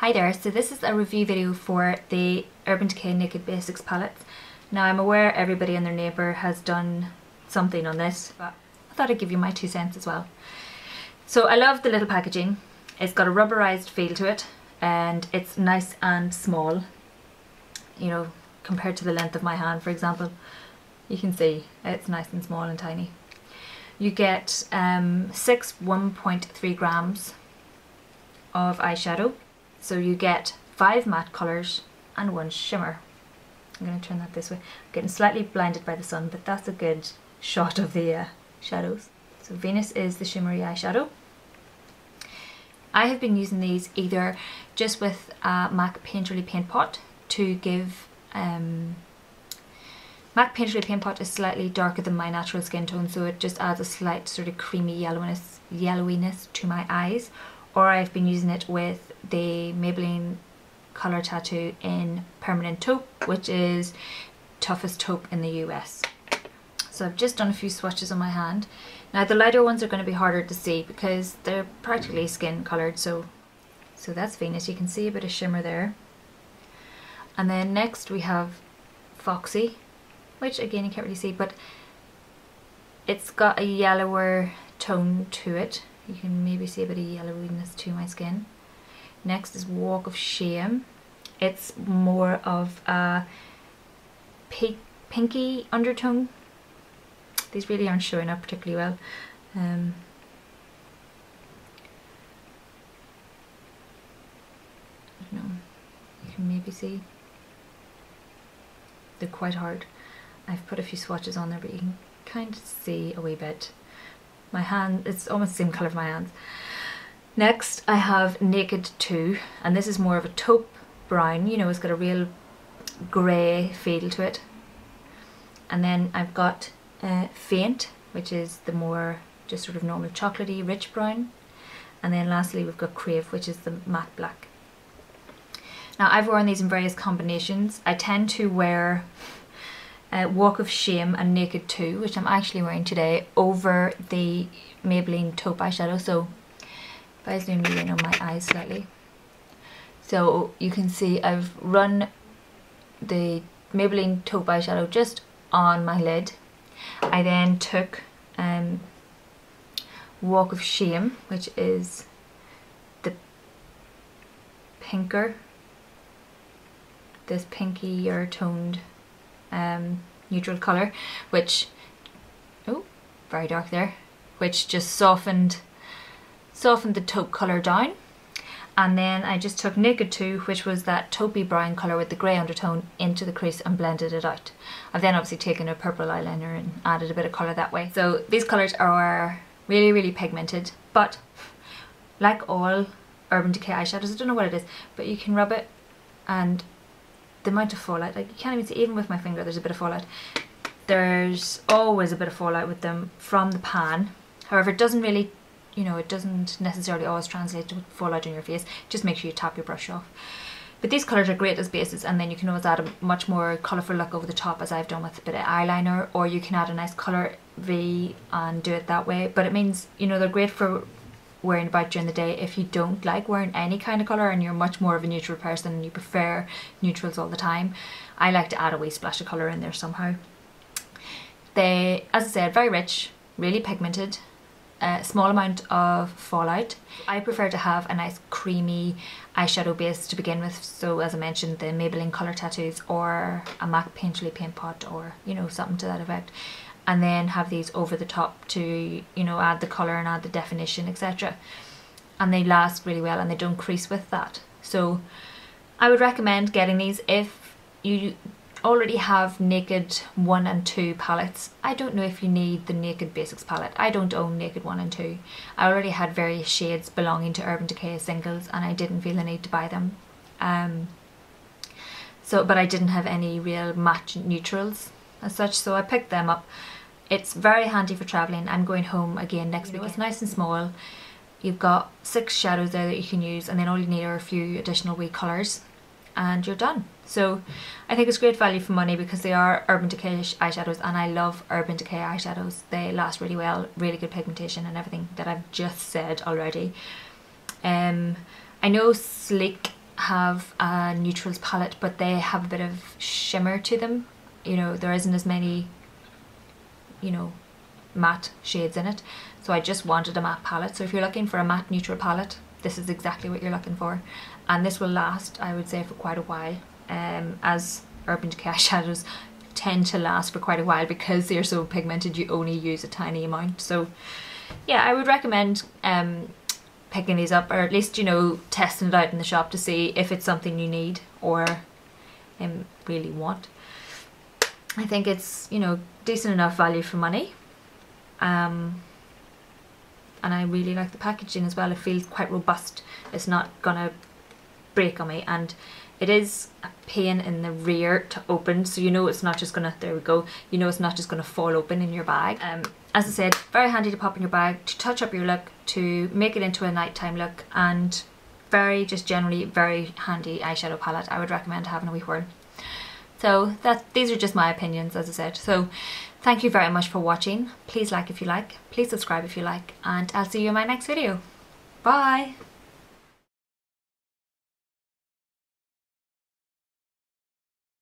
Hi there, so this is a review video for the Urban Decay Naked Basics palettes. Now I'm aware everybody and their neighbour has done something on this, but I thought I'd give you my 2 cents as well. So I love the little packaging. It's got a rubberized feel to it and it's nice and small. You know, compared to the length of my hand, for example. You can see it's nice and small and tiny. You get 6 1.3 grams of eyeshadow. So you get 5 matte colours and 1 shimmer. I'm going to turn that this way. I'm getting slightly blinded by the sun, but that's a good shot of the shadows. So Venus is the shimmery eyeshadow. I have been using these either just with a MAC Painterly Paint Pot to give... MAC Painterly Paint Pot is slightly darker than my natural skin tone, so it just adds a slight sort of creamy yellowiness to my eyes. Or I've been using it with the Maybelline Color Tattoo in Permanent Taupe, which is Tough As Taupe in the US. So I've just done a few swatches on my hand. Now the lighter ones are going to be harder to see because they're practically skin coloured, so that's Venus. You can see a bit of shimmer there. And then next we have Foxy, which again you can't really see, but it's got a yellower tone to it. You can maybe see a bit of yellowiness to my skin. Next is Walk of Shame. It's more of a pinky undertone. These really aren't showing up particularly well. I don't know. You can maybe see. They're quite hard. I've put a few swatches on there, but you can kind of see a wee bit. My hand, it's almost the same colour of my hands. Next I have Naked 2, and this is more of a taupe brown. You know, it's got a real grey feel to it. And then I've got Faint, which is the more just sort of normal chocolatey rich brown. And then lastly we've got Crave, which is the matte black. Now I've worn these in various combinations. I tend to wear Walk of Shame and Naked 2, which I'm actually wearing today, over the Maybelline Taupe eyeshadow. So if I zoom in on my eyes slightly, so you can see I've run the Maybelline Taupe eyeshadow just on my lid. I then took Walk of Shame, which is the pinker, this pinkier toned neutral colour, which, oh, very dark there, which just softened the taupe colour down. And then I just took Naked 2, which was that taupey brown colour with the grey undertone, into the crease and blended it out. I've then obviously taken a purple eyeliner and added a bit of colour that way. So these colours are really, really pigmented, but like all Urban Decay eyeshadows, I don't know what it is, but you can rub it and the amount of fallout, like you can't even see, even with my finger there's a bit of fallout. There's always a bit of fallout with them from the pan. However, it doesn't really, you know, it doesn't necessarily always translate to fallout on your face. Just make sure you tap your brush off. But these colours are great as bases, and then you can always add a much more colourful look over the top, as I've done with a bit of eyeliner, or you can add a nice colour V and do it that way. But it means, you know, they're great for wearing about during the day if you don't like wearing any kind of colour and you're much more of a neutral person and you prefer neutrals all the time. I like to add a wee splash of colour in there somehow. They, as I said, very rich, really pigmented, small amount of fallout. I prefer to have a nice creamy eyeshadow base to begin with, so as I mentioned, the Maybelline Color Tattoos or a MAC Painterly Paint Pot, or you know, something to that effect. And then have these over the top to, you know, add the colour and add the definition, etc. And they last really well and they don't crease with that. So I would recommend getting these if you already have Naked 1 and 2 palettes. I don't know if you need the Naked Basics palette. I don't own Naked 1 and 2. I already had various shades belonging to Urban Decay singles and I didn't feel the need to buy them. But I didn't have any real matte neutrals as such, so I picked them up. It's very handy for travelling. I'm going home again next week. It's nice and small. You've got 6 shadows there that you can use, and then all you need are a few additional wee colours and you're done. So I think it's great value for money because they are Urban Decay eyeshadows, and I love Urban Decay eyeshadows. They last really well, really good pigmentation and everything that I've just said already. I know sleek have a neutrals palette, but they have a bit of shimmer to them. You know, there isn't as many, you know, matte shades in it. So I just wanted a matte palette. So if you're looking for a matte neutral palette, this is exactly what you're looking for. And this will last, I would say, for quite a while. As Urban Decay eyeshadows tend to last for quite a while because they're so pigmented, you only use a tiny amount. So yeah, I would recommend picking these up, or at least, you know, testing it out in the shop to see if it's something you need or really want. I think it's, you know, decent enough value for money. And I really like the packaging as well. It feels quite robust. It's not gonna break on me, and it is a pain in the rear to open, so you know it's not just gonna, there we go, you know it's not just gonna fall open in your bag. As I said, very handy to pop in your bag, to touch up your look, to make it into a nighttime look, and very, just generally very handy eyeshadow palette. I would recommend having a wee whirl. So these are just my opinions, as I said. So thank you very much for watching. Please like if you like, please subscribe if you like, and I'll see you in my next video. Bye!